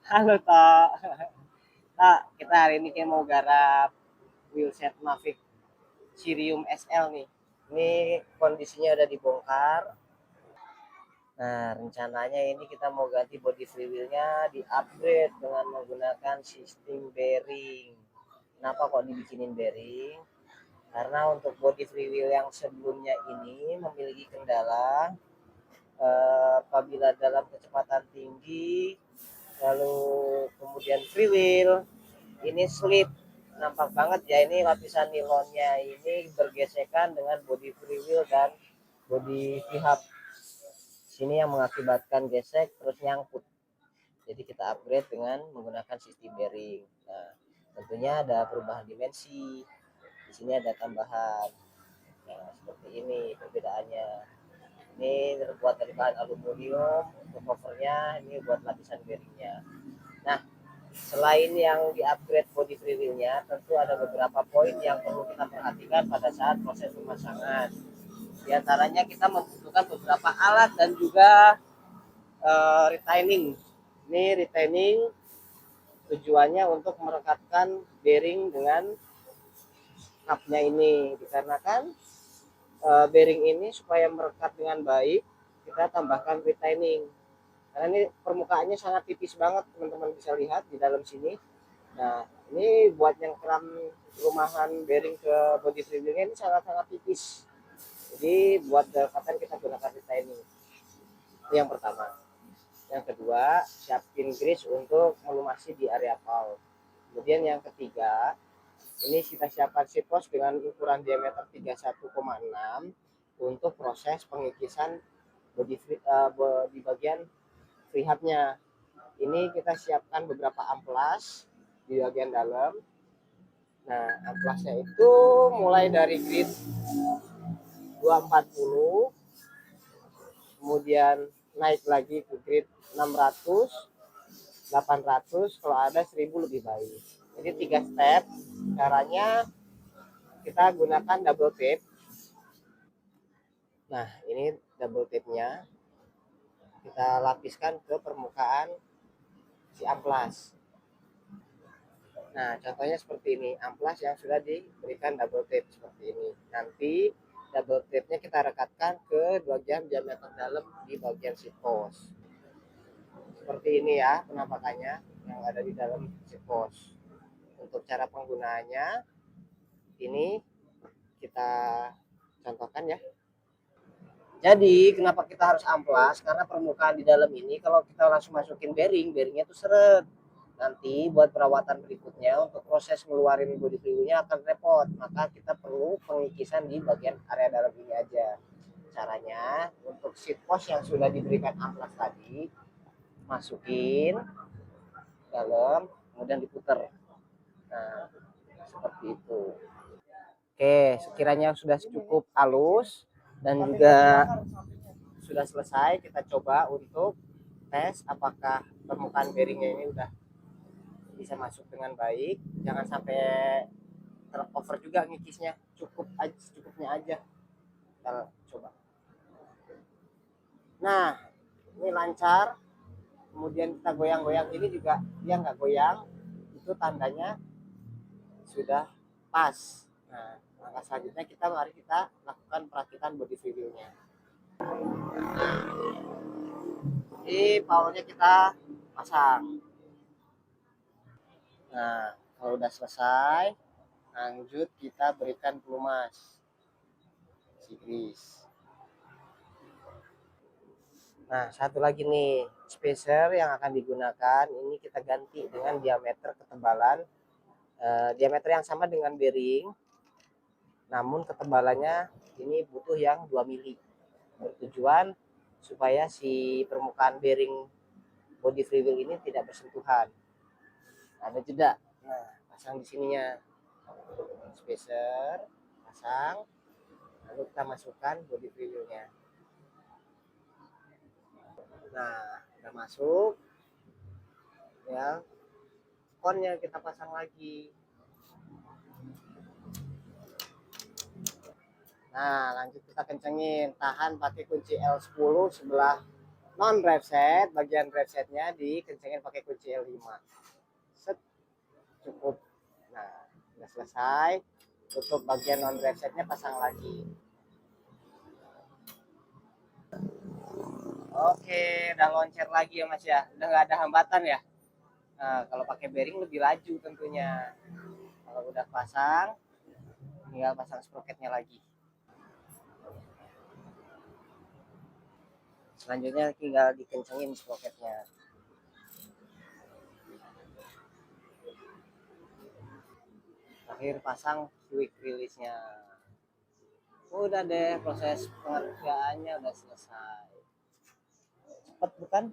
Halo Tok. Kak, kita hari ini kayak mau garap wheelset Mavic Cirium SL nih. Ini kondisinya udah dibongkar. Nah, rencananya ini kita mau ganti body freewheelnya, di-upgrade dengan menggunakan sistem bearing. Kenapa kok dibikinin bearing? Karena untuk body freewheel yang sebelumnya ini memiliki kendala apabila dalam kecepatan tinggi, lalu kemudian freewheel ini slip, nampak banget ya, ini lapisan nilonnya ini bergesekan dengan body freewheel dan body pihak sini yang mengakibatkan gesek terus nyangkut. Jadi kita upgrade dengan menggunakan sistem bearing. Nah, tentunya ada perubahan dimensi, di sini ada tambahan. Nah, seperti ini perbedaannya. Ini terbuat dari bahan aluminium untuk covernya, ini buat lapisan bearingnya. Nah, selain yang di-upgrade body freewheelnya, tentu ada beberapa poin yang perlu kita perhatikan pada saat proses pemasangan. Di antaranya kita membutuhkan beberapa alat dan juga retaining. Ini retaining tujuannya untuk merekatkan bearing dengan cupnya ini, dikarenakan bearing ini supaya merekat dengan baik kita tambahkan retaining. Karena ini permukaannya sangat tipis banget, teman-teman bisa lihat di dalam sini. Nah, ini buat yang keram rumahan bearing ke body freewheelnya ini sangat-sangat tipis. Jadi buat dekatan kita gunakan retaining. Itu yang pertama. Yang kedua, siapin grease untuk melumasi di area valve. Kemudian yang ketiga, ini kita siapkan sipos dengan ukuran diameter 31,6 untuk proses pengikisan di bagian freehubnya. Ini kita siapkan beberapa amplas di bagian dalam. Nah, amplasnya itu mulai dari grid 240, kemudian naik lagi ke grid 600, 800, kalau ada 1000 lebih baik. Jadi 3 step. Caranya kita gunakan double tape. Nah, ini double tape-nya kita lapiskan ke permukaan si amplas. Nah, contohnya seperti ini, amplas yang sudah diberikan double tape seperti ini. Nanti double tape-nya kita rekatkan ke bagian diameter dalam di bagian seat post. Seperti ini ya penampakannya yang ada di dalam seat post. Untuk cara penggunaannya ini kita contohkan ya. Jadi kenapa kita harus amplas? Karena permukaan di dalam ini kalau kita langsung masukin bearing, bearingnya itu seret. Nanti buat perawatan berikutnya untuk proses ngeluarin body freewheelnya akan repot. Maka kita perlu pengikisan di bagian area dalam ini aja. Caranya untuk seat post yang sudah diberikan amplas tadi, masukin dalam, kemudian diputer. Nah, seperti itu. Oke, sekiranya sudah cukup halus dan juga sudah selesai, kita coba untuk tes apakah permukaan bearingnya ini udah bisa masuk dengan baik. Jangan sampai terover juga ngikisnya, cukupnya aja. Kita coba. Nah, ini lancar. Kemudian kita goyang-goyang ini juga dia nggak goyang, itu tandanya sudah pas. Nah, langkah selanjutnya mari kita lakukan perakitan body freewheelnya. Jadi powernya kita pasang. Nah, kalau udah selesai, lanjut kita berikan pelumas si grease. Nah, satu lagi nih, spacer yang akan digunakan ini kita ganti dengan diameter ketebalan diameter yang sama dengan bearing, namun ketebalannya ini butuh yang 2 mili. Bertujuan supaya si permukaan bearing body freewheel ini tidak bersentuhan. Ada jeda. Nah, pasang di sininya. Spacer, pasang. Lalu kita masukkan body freewheelnya. Nah, udah masuk. Ya, konnya kita pasang lagi. Nah, lanjut kita kencengin, tahan pakai kunci L10 sebelah non drive set, bagian drive setnya dikencengin pakai kunci L5. Set, cukup. Nah, udah selesai. Tutup bagian non drive setnya, pasang lagi. Oke, udah loncat lagi ya Mas ya. Udah nggak ada hambatan ya. Nah, kalau pakai bearing lebih laju tentunya. Kalau udah pasang, tinggal pasang sprocketnya lagi. Selanjutnya tinggal dikencengin sprocketnya. Terakhir pasang quick release-nya. Udah deh, proses pengerjaannya udah selesai. Cepet bukan?